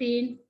3,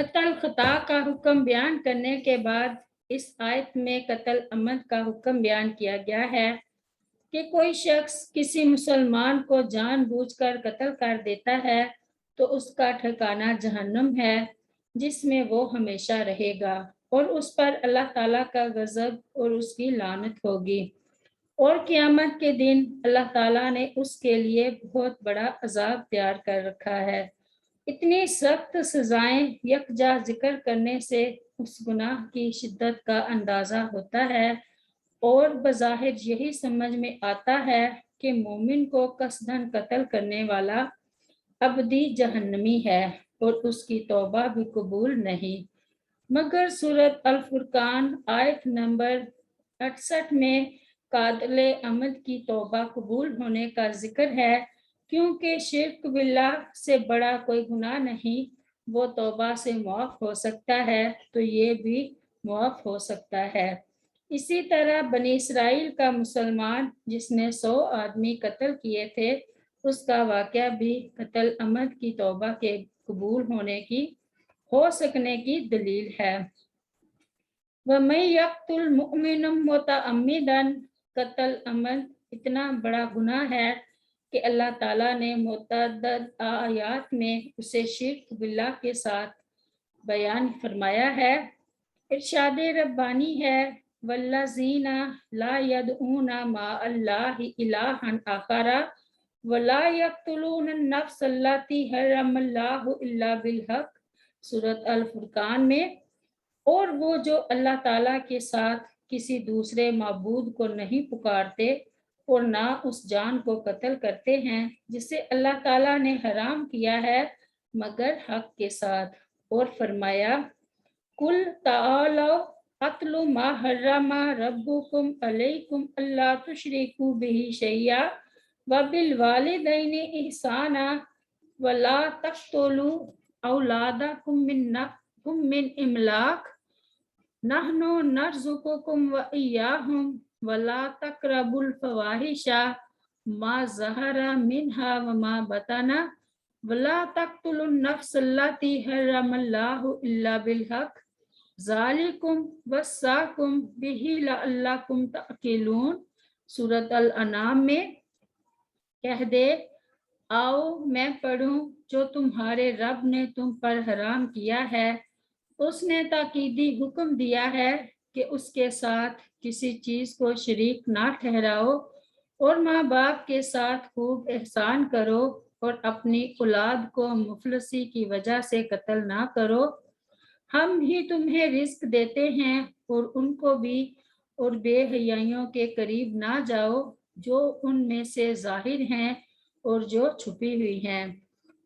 قتل خطا کا حکم بیان کرنے کے بعد اس آیت میں قتل عمد کا حکم بیان کیا گیا ہے کہ کوئی شخص کسی مسلمان کو جان بوجھ کر قتل کر دیتا ہے تو اس کا ٹھکانہ جہنم ہے جس میں وہ ہمیشہ رہے گا اور اس پر اللہ تعالیٰ کا غضب اور اس کی لعنت ہوگی، اور قیامت کے دن اللہ تعالیٰ نے اس کے لیے بہت بڑا عذاب تیار کر رکھا ہے۔ اتنی سخت سزائیں یکجا ذکر کرنے سے اس گناہ کی شدت کا اندازہ ہوتا ہے اور بظاہر یہی سمجھ میں آتا ہے کہ مومن کو قصداً قتل کرنے والا ابدی جہنمی ہے اور اس کی توبہ بھی قبول نہیں، مگر سورۃ الفرقان آیت نمبر 68 میں قاتل عمد کی توبہ قبول ہونے کا ذکر ہے، کیونکہ شرک باللہ سے بڑا کوئی گناہ نہیں، وہ توبہ سے معاف ہو سکتا ہے تو یہ بھی معاف ہو سکتا ہے۔ اسی طرح بنی اسرائیل کا مسلمان جس نے 100 آدمی قتل کیے تھے، اس کا واقعہ بھی قتل عمد کی توبہ کے قبول ہونے کی ہو سکنے کی دلیل ہے۔ وَمَن يَقْتُلْ مُؤْمِنًا مُتَعَمِّدًا، قتل عمد اتنا بڑا گناہ ہے کہ اللہ تعالیٰ نے متعدد آیات میں اسے شرک باللہ کے ساتھ بیان فرمایا ہے۔ ارشاد ربانی ہے والذین لا يدعون مع اللہ الہا آخر ولا یقتلون النفس التی حرم اللہ الا بالحق، سورۃ الفرقان میں، اور وہ جو اللہ تعالیٰ کے ساتھ کسی دوسرے معبود کو نہیں پکارتے اور نہ اس جان کو قتل کرتے ہیں جسے اللہ تعالیٰ نے حرام کیا ہے مگر حق کے ساتھ، اور فرمایا قل تعالوا اتل ما حرم ربکم علیکم اللہ تشرکوا بہ شیئا وبالوالدین احسانا ولا تقتلوا اولادکم من املاق نحن نرزقکم وإیاہم ولا تقربوا الفواحش ما ظہر منہا وما بطن ولا تقتلوا النفس التی حرم اللہ الا بالحق ذالکم وصاکم بہ لعلکم تعقلون، سورۃ الانعام میں۔ کہہ دے آؤ میں پڑھوں جو تمہارے رب نے تم پر حرام کیا ہے، اس نے تاکیدی حکم دیا ہے کہ اس کے ساتھ کسی چیز کو شریک نہ ٹھہراؤ اور ماں باپ کے ساتھ خوب احسان کرو اور اپنی اولاد کو مفلسی کی وجہ سے قتل نہ کرو، ہم ہی تمہیں رزق دیتے ہیں اور ان کو بھی، اور بے حیائیوں کے قریب نہ جاؤ جو ان میں سے ظاہر ہیں اور جو چھپی ہوئی ہیں،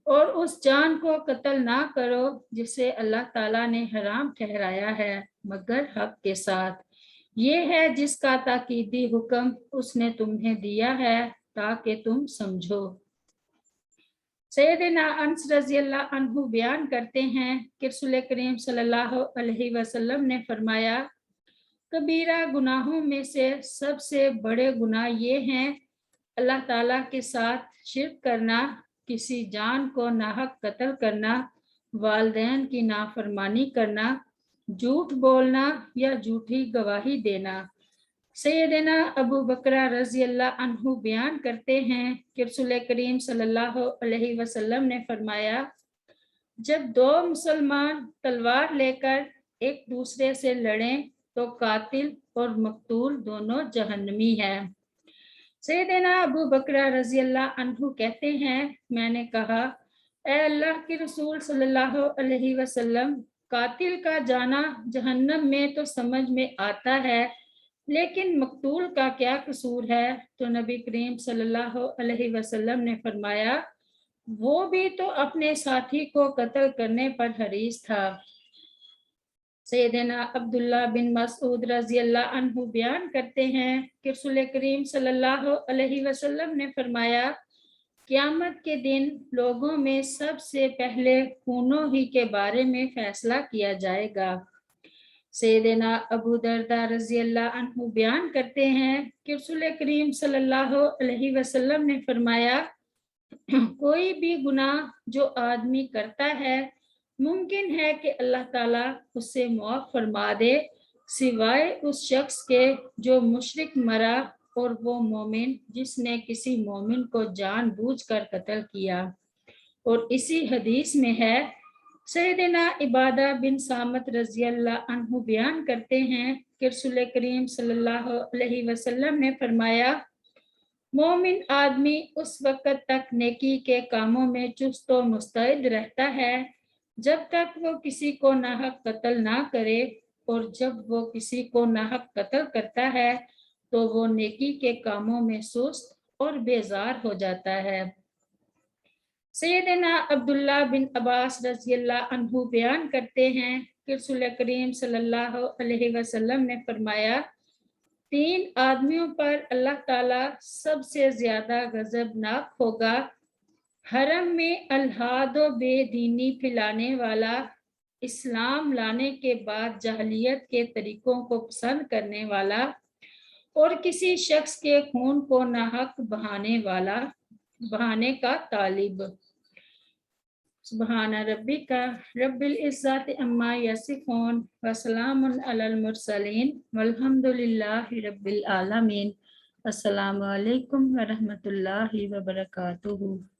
اور اس جان کو قتل نہ کرو جسے اللہ تعالیٰ نے حرام ٹھہرایا ہے مگر حق کے ساتھ، یہ ہے جس کا تاکیدی حکم اس نے تمہیں دیا ہے تاکہ تم سمجھو۔ سیدنا انس رضی اللہ عنہ بیان کرتے ہیں کہ رسول کریم صلی اللہ علیہ وسلم نے فرمایا کبیرہ گناہوں میں سے سب سے بڑے گناہ یہ ہیں اللہ تعالیٰ کے ساتھ شرک کرنا، کسی جان کو ناحق قتل کرنا، والدین کی نافرمانی کرنا، جھوٹ بولنا یا جھوٹی گواہی دینا۔ سیدنا ابو بکر رضی اللہ عنہ بیان کرتے ہیں کہ رسول کریم صلی اللہ علیہ وسلم نے فرمایا جب دو مسلمان تلوار لے کر ایک دوسرے سے لڑیں تو قاتل اور مقتول دونوں جہنمی ہیں۔ سیدنا ابو بکر رضی اللہ عنہ کہتے ہیں میں نے کہا اے اللہ کے رسول صلی اللہ علیہ وسلم، قاتل کا جانا جہنم میں تو سمجھ میں آتا ہے لیکن مقتول کا کیا قصور ہے؟ تو نبی کریم صلی اللہ علیہ وسلم نے فرمایا وہ بھی تو اپنے ساتھی کو قتل کرنے پر حریص تھا۔ سیدنا عبداللہ بن مسعود رضی اللہ عنہ بیان کرتے ہیں کہ رسول کریم صلی اللہ علیہ وسلم نے فرمایا قیامت کے دن لوگوں میں سب سے پہلے خونوں ہی کے بارے میں فیصلہ کیا جائے گا۔ سیدنا ابو دردہ رضی اللہ عنہ بیان کرتے ہیں کہ رسول کریم صلی اللہ علیہ وسلم نے فرمایا کوئی بھی گناہ جو آدمی کرتا ہے ممکن ہے کہ اللہ تعالیٰ اسے معاف فرما دے سوائے اس شخص کے جو مشرک مرا اور وہ مومن جس نے کسی مومن کو جان بوجھ کر قتل کیا۔ اور اسی حدیث میں ہے، سیدنا عبادہ بن صامت رضی اللہ عنہ بیان کرتے ہیں کہ رسول کریم صلی اللہ علیہ وسلم نے فرمایا، مومن آدمی اس وقت تک نیکی کے کاموں میں چست و مستعد رہتا ہے جب تک وہ کسی کو ناحق قتل نہ کرے، اور جب وہ کسی کو ناحق قتل کرتا ہے تو وہ نیکی کے کاموں میں سست اور بیزار ہو جاتا ہے۔ سیدنا عبداللہ بن عباس رضی اللہ عنہ بیان کرتے ہیں کہ رسول کریم صلی اللہ علیہ وسلم نے فرمایا، 3 آدمیوں پر اللہ تعالیٰ سب سے زیادہ غضبناک ہوگا، حرم میں الحاد و بے دینی پھیلانے والا، اسلام لانے کے بعد جاہلیت کے طریقوں کو پسند کرنے والا، اور کسی شخص کے خون کو ناحق بہانے کا طالب۔ سبحان ربک رب العزت عما یصفون وسلام علی المرسلین والحمد للہ رب العالمین۔ السلام علیکم ورحمۃ اللہ وبرکاتہ۔